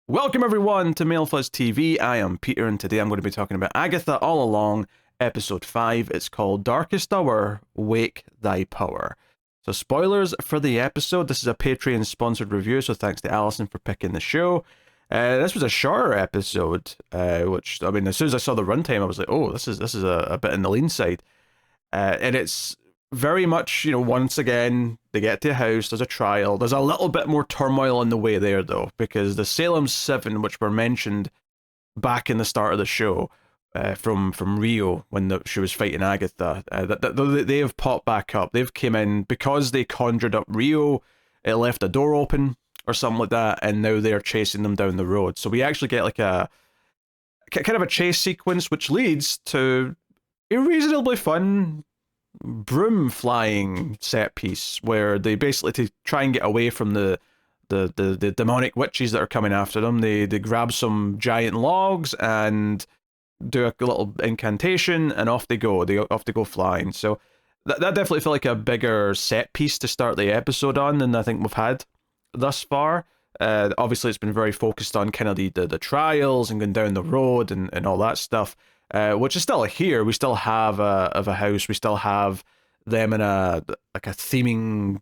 Welcome everyone to Mail Fuzz TV. I am Peter and today I'm going to be talking about Agatha All Along, episode 5. It's called Darkest Hour, Wake Thy Power. So spoilers for the episode. This is a Patreon sponsored review, so thanks to Alison for picking the show. This was a shorter episode, which, I mean, as soon as I saw the runtime, I was like, oh, this is a bit on the lean side. And it's very much, once again, they get to a house, there's a trial. There's a little bit more turmoil on the way there, though, because the Salem 7, which were mentioned back in the start of the show, from Rio, when she was fighting Agatha, they have popped back up. They've came in, because they conjured up Rio, it left a door open, or something like that, and now they're chasing them down the road. So we actually get like a kind of a chase sequence, which leads to a reasonably fun broom flying set piece where they basically, to try and get away from the demonic witches that are coming after them, they grab some giant logs and do a little incantation and off they go. They flying. So that definitely felt like a bigger set piece to start the episode on than I think we've had thus far. Obviously it's been very focused on kind of the trials and going down the road and all that stuff. Which is still here. We still have a house. We still have them in a theming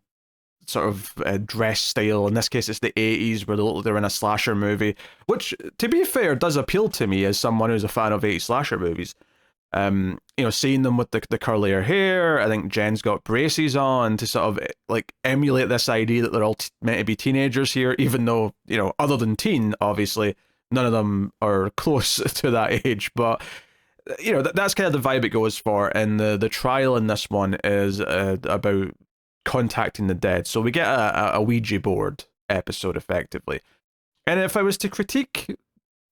sort of dress style. In this case, it's the 80s, where they're in a slasher movie, which, to be fair, does appeal to me as someone who's a fan of 80s slasher movies. Seeing them with the curlier hair. I think Jen's got braces on to sort of like emulate this idea that they're all meant to be teenagers here, even though, other than teen, obviously, none of them are close to that age, but that's kind of the vibe it goes for. And the trial in this one is about contacting the dead. So we get a Ouija board episode, effectively. And if I was to critique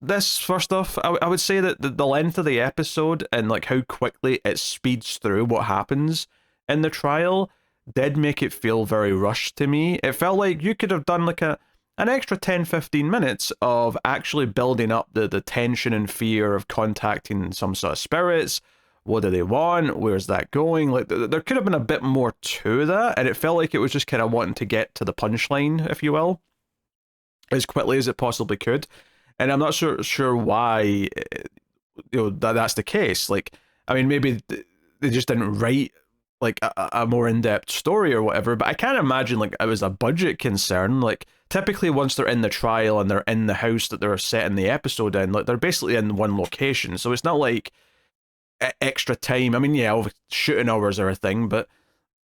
this, first off, I would say that the length of the episode and like how quickly it speeds through what happens in the trial did make it feel very rushed to me. It felt like you could have done like an extra 10-15 minutes of actually building up the tension and fear of contacting some sort of spirits. What do they want? Where's that going? Like, there could have been a bit more to that, and it felt like it was just kind of wanting to get to the punchline, if you will, as quickly as it possibly could. And I'm not sure why that's the case. Like, I mean, maybe they just didn't write like a more in-depth story or whatever, but I can't imagine like it was a budget concern. Like, typically once they're in the trial and they're in the house that they're setting the episode in, like, they're basically in one location, so it's not like extra time. I mean, yeah, shooting hours are a thing, but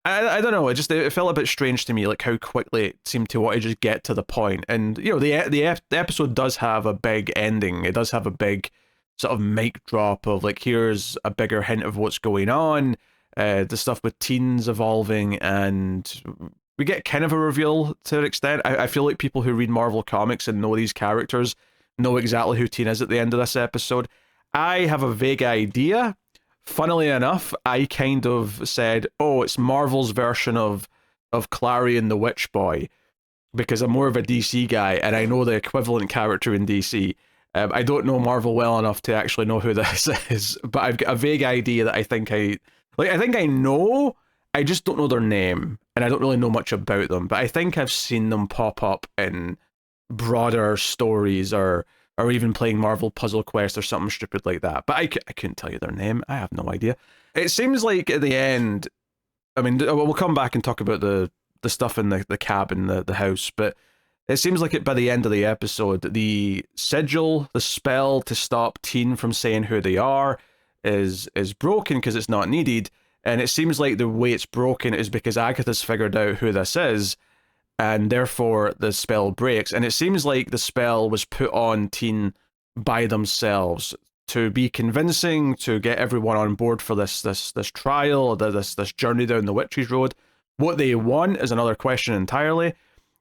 I don't know, it felt a bit strange to me, like how quickly it seemed to want to just get to the point. And the episode does have a big ending. It does have a big sort of mic drop of like, here's a bigger hint of what's going on. The stuff with teens evolving, and we get kind of a reveal to an extent. I feel like people who read Marvel comics and know these characters know exactly who Teen is at the end of this episode. I have a vague idea. Funnily enough, I kind of said, oh, it's Marvel's version of Clarion the Witch Boy, because I'm more of a DC guy and I know the equivalent character in DC. I don't know Marvel well enough to actually know who this is, but I've got a vague idea that I think I know, I just don't know their name, and I don't really know much about them, but I think I've seen them pop up in broader stories or even playing Marvel Puzzle Quest or something stupid like that. But I couldn't tell you their name. I have no idea. It seems like at the end, I mean, we'll come back and talk about the stuff in the cabin, the house, but it seems like by the end of the episode, the sigil, the spell to stop Teen from saying who they are, is broken because it's not needed. And it seems like the way it's broken is because Agatha's figured out who this is, and therefore the spell breaks. And it seems like the spell was put on Teen by themselves to be convincing, to get everyone on board for this trial, this journey down the witch's road. What they want is another question entirely.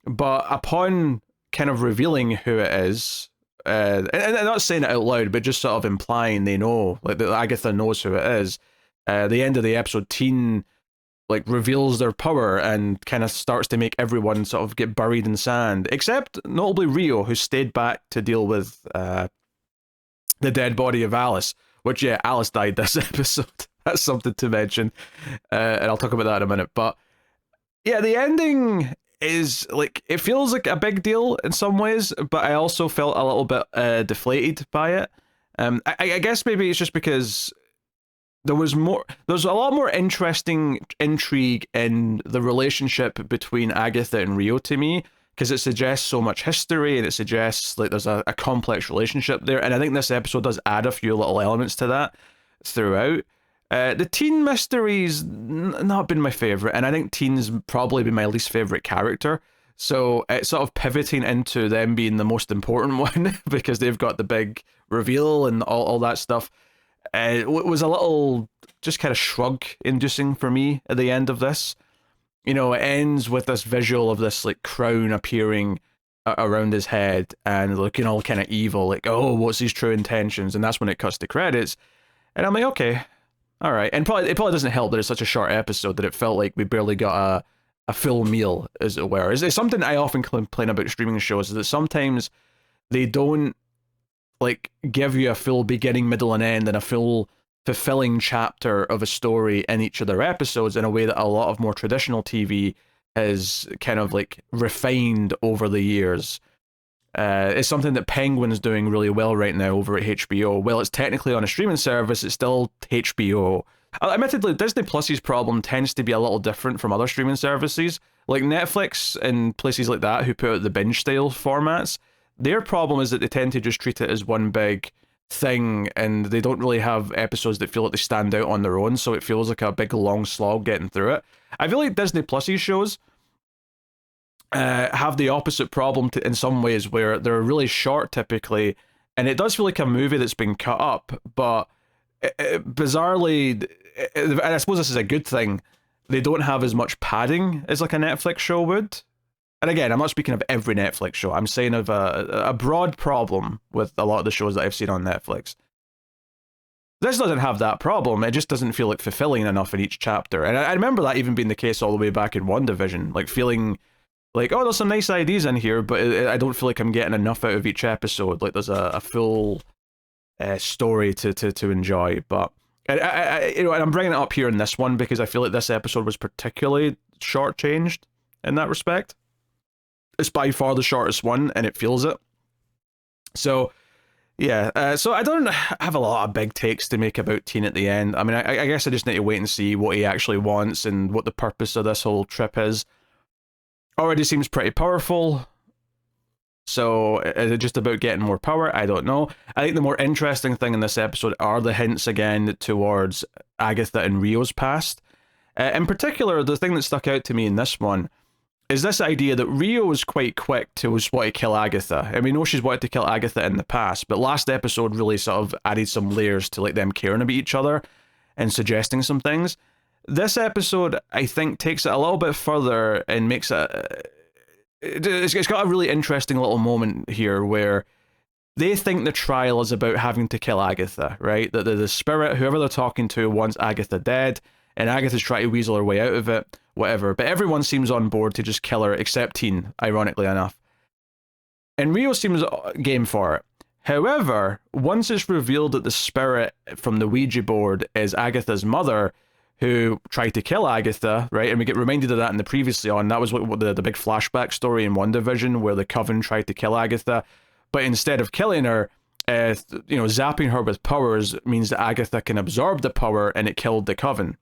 But upon kind of revealing who it is, and not saying it out loud, but just sort of implying they know, like that Agatha knows who it is. The end of the episode, Teen like reveals their power and kind of starts to make everyone sort of get buried in sand, except notably Rio, who stayed back to deal with the dead body of Alice. Which, yeah, Alice died this episode. That's something to mention, and I'll talk about that in a minute. But yeah, the ending is like, it feels like a big deal in some ways, but I also felt a little bit deflated by it. I guess maybe it's just because there's a lot more interesting intrigue in the relationship between Agatha and Rio to me, because it suggests so much history and it suggests like there's a complex relationship there, and I think this episode does add a few little elements to that throughout. The teen mystery's not been my favorite, and I think Teen's probably been my least favorite character. So it's sort of pivoting into them being the most important one because they've got the big reveal and all that stuff. It was a little just kind of shrug inducing for me at the end of this. You know, it ends with this visual of this like crown appearing around his head and looking all kind of evil, like, oh, what's his true intentions? And that's when it cuts to credits. And I'm like, okay, all right. And it probably doesn't help that it's such a short episode that it felt like we barely got a full meal, as it were. It's something I often complain about streaming shows, is that sometimes they don't like give you a full beginning, middle, and end, and a full fulfilling chapter of a story in each of their episodes in a way that a lot of more traditional TV has kind of like refined over the years. It's something that Penguin's doing really well right now over at HBO. Well, it's technically on a streaming service, it's still HBO. Admittedly, Disney Plus's problem tends to be a little different from other streaming services. Like Netflix and places like that who put out the binge style formats, their problem is that they tend to just treat it as one big thing, and they don't really have episodes that feel like they stand out on their own, so it feels like a big long slog getting through it. I feel like Disney Plus's shows have the opposite problem in some ways, where they're really short typically, and it does feel like a movie that's been cut up, but bizarrely, and I suppose this is a good thing, they don't have as much padding as like a Netflix show would. And again, I'm not speaking of every Netflix show. I'm saying of a broad problem with a lot of the shows that I've seen on Netflix. This doesn't have that problem. It just doesn't feel like fulfilling enough in each chapter. And I remember that even being the case all the way back in Wandavision. Like feeling like, oh, there's some nice ideas in here, but I don't feel like I'm getting enough out of each episode. Like there's a full story to enjoy. But you know, and I'm bringing it up here in this one because I feel like this episode was particularly shortchanged in that respect. It's by far the shortest one, and it feels it. So, yeah. So I don't have a lot of big takes to make about Teen at the end. I mean, I guess I just need to wait and see what he actually wants and what the purpose of this whole trip is. Already seems pretty powerful. So is it just about getting more power? I don't know. I think the more interesting thing in this episode are the hints again towards Agatha and Rio's past. In particular, the thing that stuck out to me in this one is this idea that Rio was quite quick to just want to kill Agatha. And we know she's wanted to kill Agatha in the past, but last episode really sort of added some layers to like them caring about each other and suggesting some things. This episode, I think, takes it a little bit further and makes it... It's got a really interesting little moment here where they think the trial is about having to kill Agatha, right? That the spirit, whoever they're talking to, wants Agatha dead, and Agatha's trying to weasel her way out of it, whatever. But everyone seems on board to just kill her, except Teen, ironically enough. And Rio seems game for it. However, once it's revealed that the spirit from the Ouija board is Agatha's mother, who tried to kill Agatha, right? And we get reminded of that in the previously on. That was what the big flashback story in Wandavision, where the Coven tried to kill Agatha. But instead of killing her, you know, zapping her with powers means that Agatha can absorb the power, and it killed the Coven.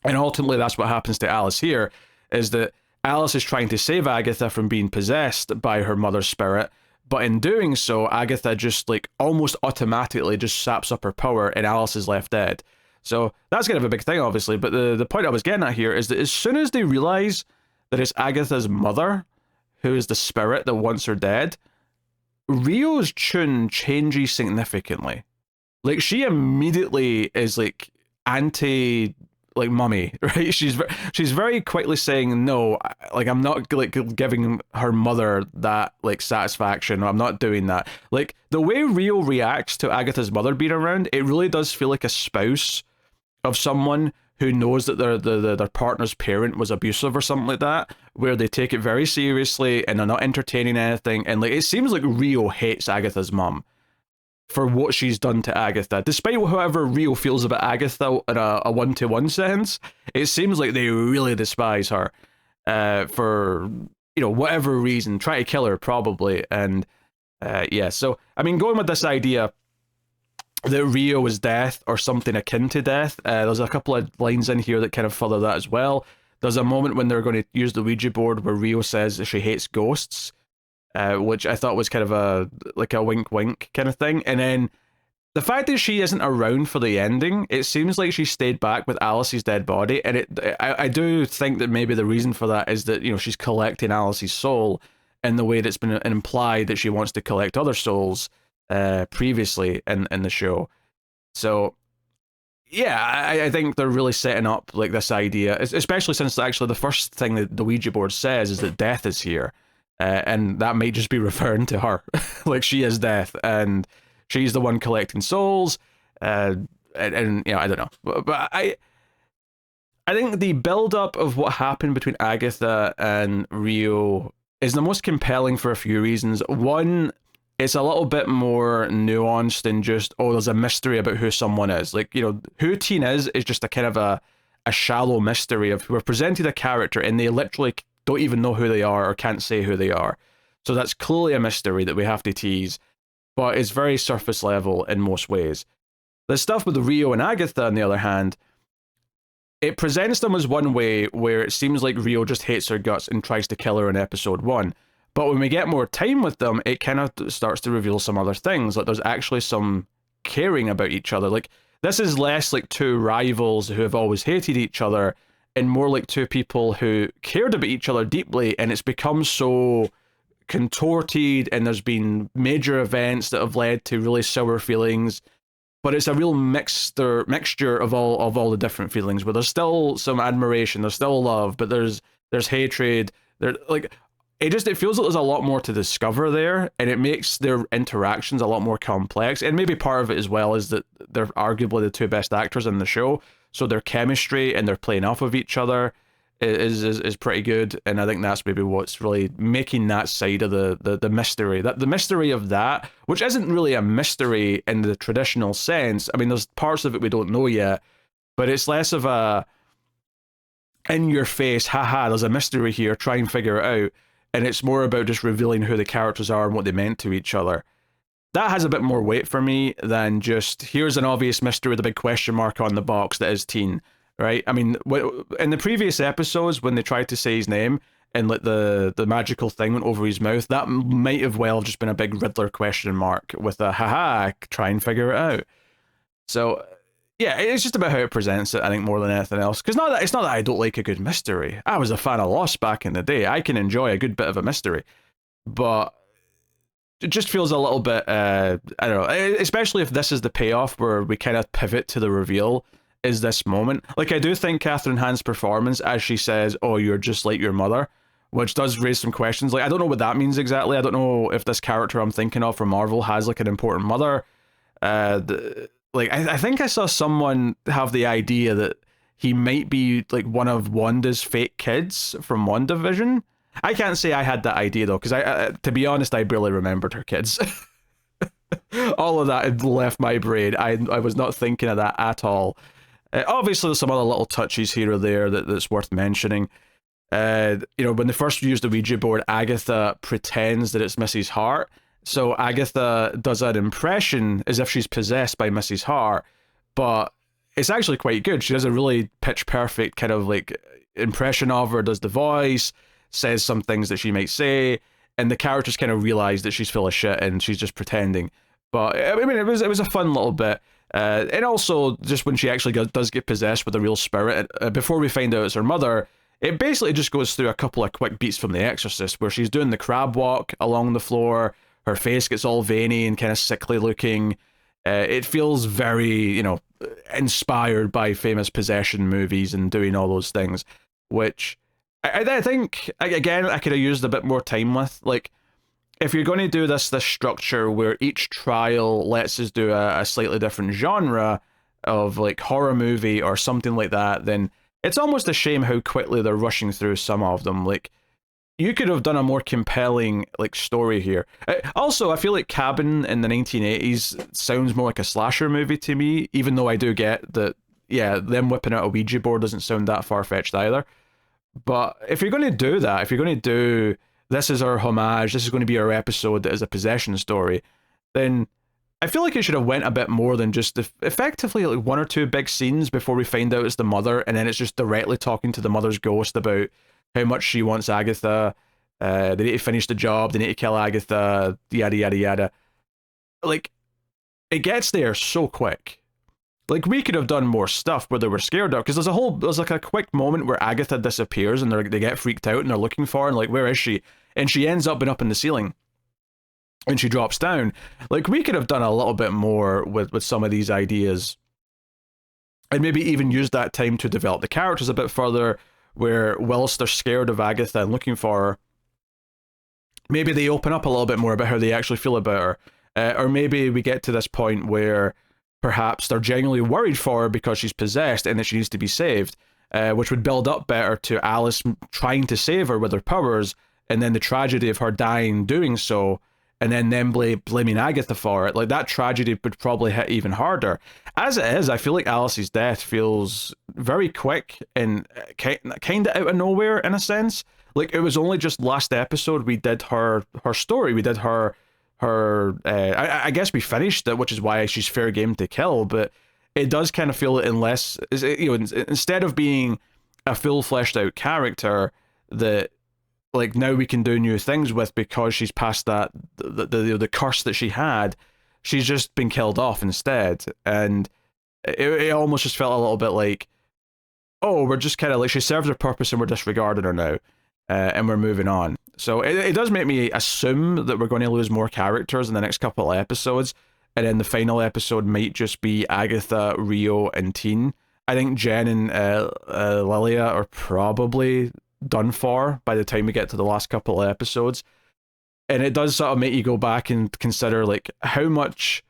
And ultimately, that's what happens to Alice here, is that Alice is trying to save Agatha from being possessed by her mother's spirit, but in doing so, Agatha just, like, almost automatically just saps up her power, and Alice is left dead. So that's kind of a big thing, obviously, but the point I was getting at here is that as soon as they realize that it's Agatha's mother who is the spirit that wants her dead, Rio's tune changes significantly. Like, she immediately is, like, like mummy, right? She's very quickly saying, no, like, I'm not like giving her mother that like satisfaction. I'm not doing that. Like, the way Rio reacts to Agatha's mother being around, it really does feel like a spouse of someone who knows that their partner's parent was abusive or something like that, where they take it very seriously and they're not entertaining anything. And like, it seems like Rio hates Agatha's mum for what she's done to Agatha. Despite however Rio feels about Agatha in a one-to-one sense, it seems like they really despise her. for, you know, whatever reason, try to kill her probably. And yeah, so I mean, going with this idea that Rio is death or something akin to death, there's a couple of lines in here that kind of further that as well. There's a moment when they're going to use the Ouija board where Rio says that she hates ghosts, which I thought was kind of a wink wink kind of thing. And then the fact that she isn't around for the ending, it seems like she stayed back with Alice's dead body, and I do think that maybe the reason for that is that, you know, she's collecting Alice's soul in the way that's been implied that she wants to collect other souls previously in the show. So yeah, I think they're really setting up like this idea, especially since actually the first thing that the Ouija board says is that death is here, and that might just be referring to her, like she is death, and she's the one collecting souls, and you know, I don't know, but I think the build up of what happened between Agatha and Rio is the most compelling for a few reasons. One, it's a little bit more nuanced than just, oh, there's a mystery about who someone is. Like, you know, who Teen is just a kind of a shallow mystery of, we're presented a character and they literally don't even know who they are or can't say who they are. So that's clearly a mystery that we have to tease, but it's very surface level in most ways. The stuff with Rio and Agatha, on the other hand, it presents them as one way where it seems like Rio just hates her guts and tries to kill her in episode 1. But when we get more time with them, it kind of starts to reveal some other things. Like, there's actually some caring about each other. Like, this is less like two rivals who have always hated each other, and more like two people who cared about each other deeply, and it's become so contorted, and there's been major events that have led to really sour feelings. But it's a real mixture of all the different feelings, where there's still some admiration, there's still love, but there's hatred. It feels like there's a lot more to discover there, and it makes their interactions a lot more complex. And maybe part of it as well is that they're arguably the two best actors in the show, so their chemistry and their playing off of each other is pretty good. And I think that's maybe what's really making that side of the mystery, that the mystery of that, which isn't really a mystery in the traditional sense. I mean, there's parts of it we don't know yet, but it's less of a in your face, haha, there's a mystery here, try and figure it out. And it's more about just revealing who the characters are and what they meant to each other. That has a bit more weight for me than just, here's an obvious mystery with a big question mark on the box that is Teen, right? I mean, in the previous episodes, when they tried to say his name and like the magical thing went over his mouth, that might have well just been a big Riddler question mark with a, haha, try and figure it out. So yeah, it's just about how it presents it, I think, more than anything else. Because it's not that I don't like a good mystery. I was a fan of Lost back in the day. I can enjoy a good bit of a mystery. But it just feels a little bit, I don't know, especially if this is the payoff where we kind of pivot to the reveal, is this moment. Like, I do think Kathryn Hahn's performance, as she says, oh, you're just like your mother, which does raise some questions. Like, I don't know what that means exactly. I don't know if this character I'm thinking of from Marvel has, like, an important mother. I think I saw someone have the idea that he might be like one of Wanda's fake kids from Wandavision. I can't say I had that idea though, because to be honest, I barely remembered her kids. All of that had left my brain. I was not thinking of that at all. Obviously, there's some other little touches here or there that's worth mentioning. You know, when they first used the Ouija board, Agatha pretends that it's Mrs. Hart. So Agatha does an impression as if she's possessed by Mrs. Hart, but it's actually quite good. She does a really pitch perfect kind of like impression of her, does the voice, says some things that she might say, and the characters kind of realize that she's full of shit and she's just pretending. But I mean, it was a fun little bit. And also, just when she actually does get possessed with a real spirit, before we find out it's her mother, it basically just goes through a couple of quick beats from The Exorcist, where she's doing the crab walk along the floor. Her face gets all veiny and kind of sickly looking. It feels very, you know, inspired by famous possession movies and doing all those things, which I think, again, I could have used a bit more time with. Like, if you're going to do this structure where each trial lets us do a slightly different genre of like horror movie or something like that, then it's almost a shame how quickly they're rushing through some of them. Like, you could have done a more compelling like story here. Also, I feel like Cabin in the 1980s sounds more like a slasher movie to me, even though I do get that, yeah, them whipping out a Ouija board doesn't sound that far-fetched either. But if you're going to do that, if you're going to do this is our homage, this is going to be our episode that is a possession story, then I feel like it should have went a bit more than just effectively like one or two big scenes before we find out it's the mother, and then it's just directly talking to the mother's ghost about how much she wants Agatha. They need to finish the job. They need to kill Agatha. Yada yada yada. Like, it gets there so quick. Like, we could have done more stuff where they were scared of, because there's like a quick moment where Agatha disappears and they get freaked out and they're looking for her and like, where is she? And she ends up in the ceiling. And she drops down. Like, we could have done a little bit more with some of these ideas. And maybe even used that time to develop the characters a bit further, where whilst they're scared of Agatha and looking for her, maybe they open up a little bit more about how they actually feel about her. Or maybe we get to this point where perhaps they're genuinely worried for her because she's possessed and that she needs to be saved, which would build up better to Alice trying to save her with her powers, and then the tragedy of her dying doing so, and then them blaming Agatha for it. Like, that tragedy would probably hit even harder. As it is, I feel like Alice's death feels very quick and kind of out of nowhere in a sense. Like, it was only just last episode we did her story. We did her I guess we finished it, which is why she's fair game to kill, but it does kind of feel unless, you know, instead of being a full fleshed out character that, like, now we can do new things with because she's past that the curse that she had, she's just been killed off instead. And it almost just felt a little bit like, oh, we're just kind of like, she served her purpose and we're disregarding her now, and we're moving on. So it does make me assume that we're going to lose more characters in the next couple of episodes, and then the final episode might just be Agatha, Rio, and Teen. I think Jen and Lilia are probably done for by the time we get to the last couple of episodes. And it does sort of make you go back and consider, like, how much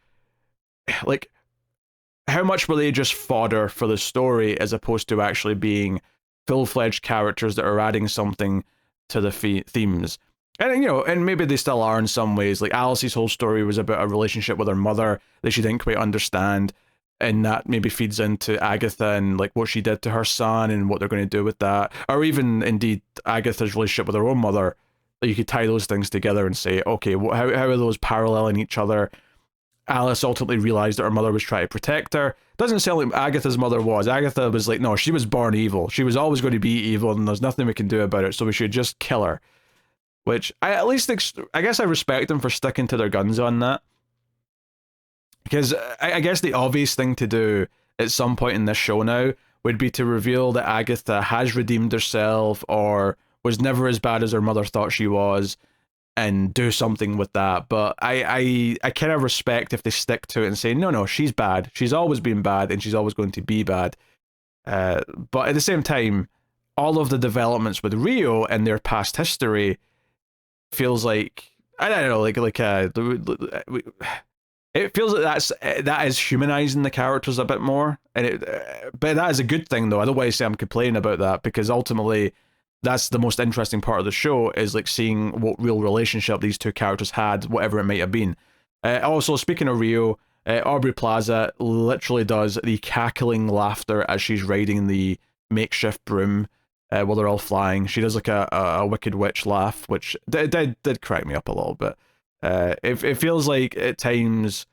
were they just fodder for the story as opposed to actually being full-fledged characters that are adding something to the themes. And, you know, and maybe they still are in some ways. Like, Alice's whole story was about a relationship with her mother that she didn't quite understand, and that maybe feeds into Agatha and, like, what she did to her son and what they're going to do with that. Or even, indeed, Agatha's relationship with her own mother. You could tie those things together and say, okay, how are those paralleling each other? Alice ultimately realized that her mother was trying to protect her. Doesn't sound like Agatha's mother was. Agatha was like, no, she was born evil. She was always going to be evil, and there's nothing we can do about it, so we should just kill her. Which, I guess I respect them for sticking to their guns on that. Because I guess the obvious thing to do at some point in this show now would be to reveal that Agatha has redeemed herself or was never as bad as her mother thought she was, and do something with that. But I kind of respect if they stick to it and say, no, she's bad. She's always been bad, and she's always going to be bad. But at the same time, all of the developments with Rio and their past history feels like, I don't know, it feels like that is humanizing the characters a bit more, and but that is a good thing though. I don't want to say I'm complaining about that, because ultimately that's the most interesting part of the show, is like seeing what real relationship these two characters had, whatever it might have been. Also, speaking of Rio, Aubrey Plaza literally does the cackling laughter as she's riding the makeshift broom while they're all flying. She does like a wicked witch laugh, which did crack me up a little bit. It feels like at times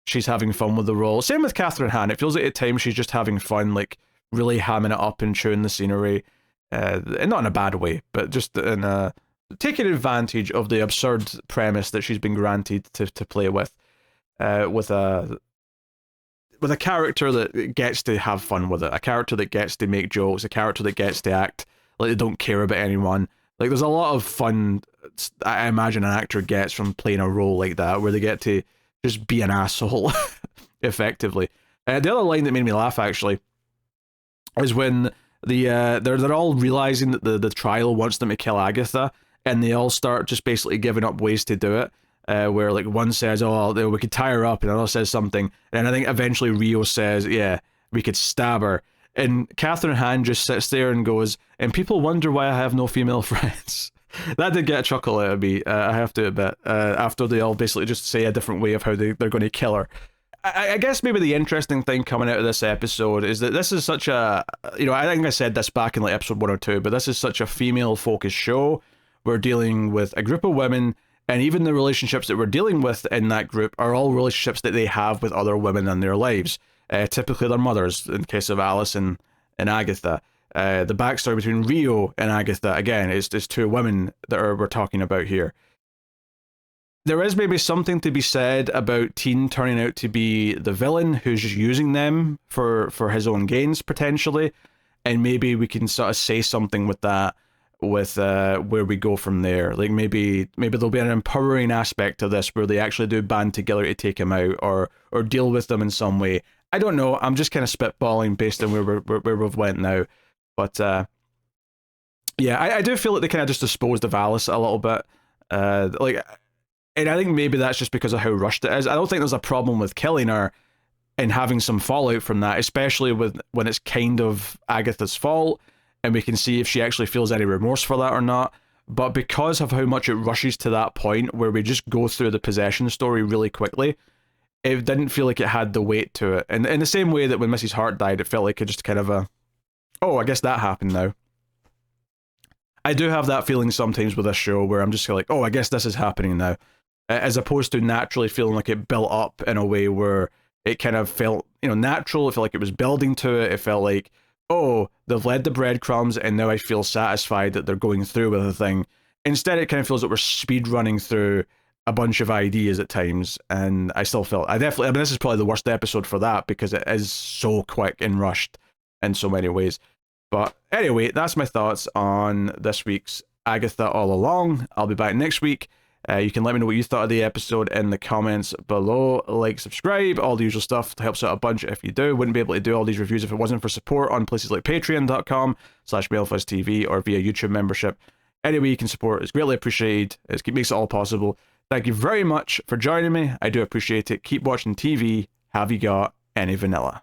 she's having fun with the role. Same with Kathryn Hahn. It feels like at times she's just having fun, like really hamming it up and chewing the scenery. And not in a bad way, but just in taking advantage of the absurd premise that she's been granted to play with a character that gets to have fun with it, a character that gets to make jokes, a character that gets to act like they don't care about anyone. Like, there's a lot of fun I imagine an actor gets from playing a role like that, where they get to just be an asshole, effectively. The other line that made me laugh, actually, is when they're all realizing that the trial wants them to kill Agatha, and they all start just basically giving up ways to do it. Where like one says, "Oh, we could tie her up," and another says something, and I think eventually Rio says, "Yeah, we could stab her." And Kathryn Hahn just sits there and goes, "And people wonder why I have no female friends." That did get a chuckle out of me, I have to admit, after they all basically just say a different way of how they're going to kill her. I guess maybe the interesting thing coming out of this episode is that this is such a, you know, I think I said this back in like episode 1 or 2, but this is such a female-focused show. We're dealing with a group of women, and even the relationships that we're dealing with in that group are all relationships that they have with other women in their lives. Typically their mothers, in the case of Alice and Agatha. The backstory between Rio and Agatha, again, is two women that we're talking about here. There is maybe something to be said about Teen turning out to be the villain who's just using them for his own gains, potentially. And maybe we can sort of say something with that, with where we go from there. Like maybe there'll be an empowering aspect to this where they actually do band together to take him out or deal with them in some way. I don't know. I'm just kind of spitballing based on where we've went now. But yeah, I do feel like they kind of just disposed of Alice a little bit. And I think maybe that's just because of how rushed it is. I don't think there's a problem with killing her and having some fallout from that, especially when it's kind of Agatha's fault, and we can see if she actually feels any remorse for that or not. But because of how much it rushes to that point where we just go through the possession story really quickly, it didn't feel like it had the weight to it. And in the same way that when Mrs. Hart died, it felt like it just kind of oh, I guess that happened now. I do have that feeling sometimes with this show where I'm just like, oh, I guess this is happening now. As opposed to naturally feeling like it built up in a way where it kind of felt, you know, natural. It felt like it was building to it. It felt like, oh, they've led the breadcrumbs and now I feel satisfied that they're going through with the thing. Instead, it kind of feels like we're speed running through a bunch of ideas at times, and I still felt, I mean, this is probably the worst episode for that because it is so quick and rushed in so many ways. But anyway, that's my thoughts on this week's Agatha All Along. I'll be back next week. You can let me know what you thought of the episode in the comments below. Like, subscribe, all the usual stuff. It helps out a bunch if you do. Wouldn't be able to do all these reviews if it wasn't for support on places like patreon.com/MailFuzzTV or via YouTube membership. Any way you can support is greatly appreciated. It makes it all possible. Thank you very much for joining me. I do appreciate it. Keep watching TV. Have you got any vanilla?